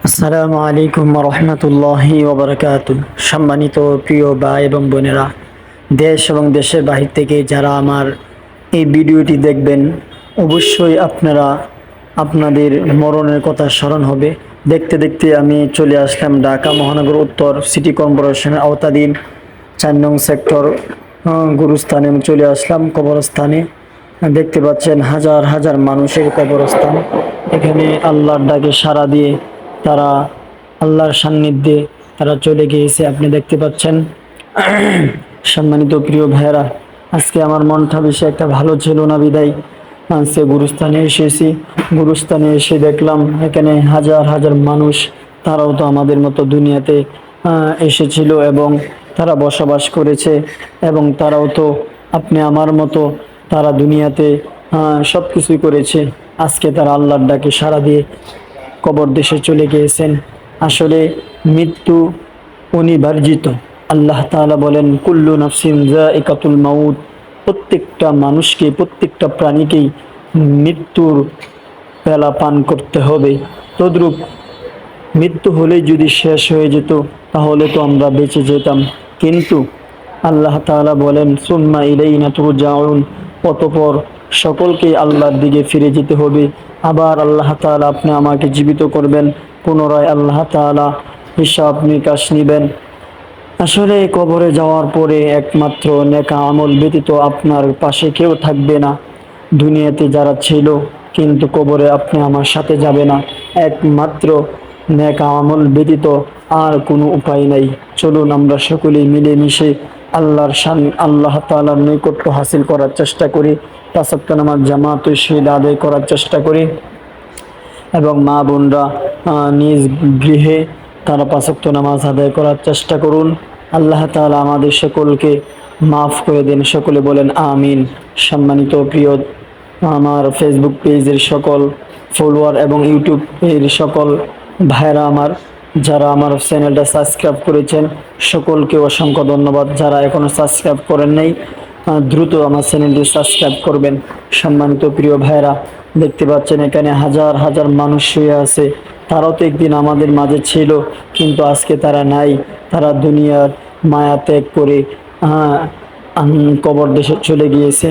আসসালামু আলাইকুম রহমতুল্লাহি ওবরাকাতু। সম্মানিত প্রিয় ভাই এবং বোনেরা, দেশ এবং দেশের বাহির থেকে যারা আমার এই ভিডিওটি দেখবেন, অবশ্যই আপনারা আপনাদের মরণের কথা স্মরণ হবে। দেখতে দেখতে আমি চলে আসলাম ঢাকা মহানগর উত্তর সিটি কর্পোরেশনের আওতাধীন 4 নং সেক্টর গুরুস্থানে আমি চলে আসলাম, কবরস্থানে। দেখতে পাচ্ছেন হাজার হাজার মানুষের কবরস্থান। এখানে আল্লাহর ডাকে সাড়া দিয়ে তারা আল্লাহর সান্নিধ্যে তারা চলে গিয়েছে, আপনি দেখতে পাচ্ছেন। সম্মানিত প্রিয় ভাইয়েরা, আজকে আমার মনটা বেশি একটা ভালো ছিল না, বিদায় আজকে গুরুস্থানে এসেছি। গুরুস্থানে এসে দেখলাম এখানে হাজার হাজার মানুষ, তারাও তো আমাদের মতো দুনিয়াতে এসেছিল এবং তারা বসবাস করেছে, এবং তারাও তো আপনি আমার মতো তারা দুনিয়াতে সব কিছুই করেছে। আজকে তারা আল্লাহর ডাকে সাড়া দিয়ে কবর দেশে চলে গিয়েছেন। আসলে মৃত্যু অনিবার্জিত। আল্লাহ তাআলা বলেন, কুল্লু নাফসিন যায়িকাতুল মাউত। প্রত্যেকটা মানুষকে, প্রত্যেকটা প্রাণীকেই মৃত্যুর পেলা পান করতে হবে। তদ্রূপ মৃত্যু হলেই যদি শেষ হয়ে যেত তাহলে তো আমরা বেঁচে যেতাম, কিন্তু আল্লাহ তাআলা বলেন, সুম্মা ইলাইনা তুরজাউন। অতঃপর সকলকেই আল্লাহর দিকে ফিরে যেতে হবে। আবার আল্লাহ তাআলা আপনি আমাকে জীবিত করবেন, পুনরায় আল্লাহ তাআলা হিসাব নিকাশ নিবেন। আসলে কবরে যাওয়ার পরে একমাত্র নেক আমল ব্যতীত আপনার পাশে কেউ থাকবে না। দুনিয়াতে যারা ছিল, কিন্তু কবরে আপনি আমার সাথে যাবে না। একমাত্র নেক আমল ব্যতীত আর কোনো উপায় নাই। চলুন আমরা সকলেই মিলেমিশে আল্লাহ তাআলার নৈকট্য হাসিল করার চেষ্টা করি। 5 ওয়াক্ত নামাজ জামাতের সহিত আদায় করার চেষ্টা করি, এবং মা বোনরা নিজ গৃহে তারা 5 ওয়াক্ত নামাজ আদায় করার চেষ্টা করুন। আল্লাহ তাআলা আমাদের সকলকে মাফ করে দেন, সকলে বলেন আমিন। সম্মানিত প্রিয় আমার ফেসবুক পেজের সকল ফলোয়ার এবং ইউটিউব এর সকল ভাইরা আমার, যারা আমার চ্যানেলটা সাবস্ক্রাইব করেছেন, সকলকে অসংখ্য ধন্যবাদ। যারা এখনো সাবস্ক্রাইব করেন নাই, দ্রুত আমার চ্যানেলটি সাবস্ক্রাইব করবেন। সম্মানিত প্রিয় ভাইরা, দেখতে পাচ্ছেন এখানে হাজার হাজার মানুষ শুয়ে আছে। তারাও তো একদিন আমাদের মাঝে ছিল, কিন্তু আজকে তারা নাই। তারা দুনিয়ার মায়া ত্যাগ করে কবর দেশে চলে গিয়েছে।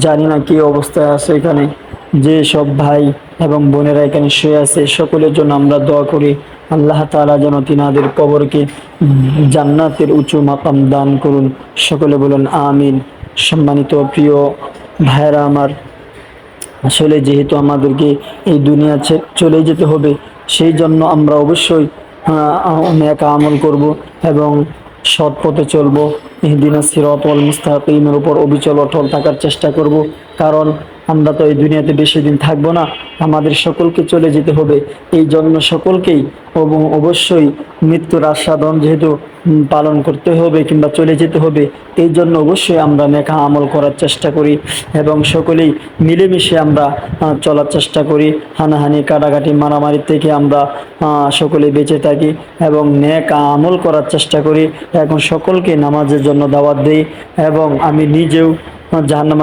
জানি না কি অবস্থায় আছে এখানে। যে সব ভাই এবং বোনেরা এখানে শুয়ে আছে, সকলের জন্য আমরা দোয়া করি, আল্লাহ তাআলা যেন তিনাদের কবরকে জান্নাতের উঁচু মাকাম দান করুন। সকলে বলেন আমিন। সম্মানিত প্রিয় ভাইরা আমার, আসলে যেহেতু আমাদেরকে এই দুনিয়া চলে যেতে হবে, সেই জন্য আমরা অবশ্যই নেক আমল করব এবং সৎ পথে চলবো। ইহদিনাস সিরাতাল মুস্তাকিমের উপর অবিচল অটল থাকার চেষ্টা করব, কারণ আমরা তো এই দুনিয়াতে বেশি দিন থাকবো না, আমাদের সকলকে চলে যেতে হবে। এই জন্য সকলকেই এবং অবশ্যই মৃত্যুর আস্বাদন যেহেতু পালন করতে হবে কিংবা চলে যেতে হবে, এই জন্য অবশ্যই আমরা নেক আমল করার চেষ্টা করি এবং সকলেই মিলেমিশে আমরা চলার চেষ্টা করি। হানাহানি, কাটাকাটি, মারামারি থেকে আমরা সকলে বেঁচে থাকি এবং নেক আমল করার চেষ্টা করি। এখন সকলকে নামাজের জন্য দাওয়াত দেই, এবং আমি নিজেও জাহান্নাম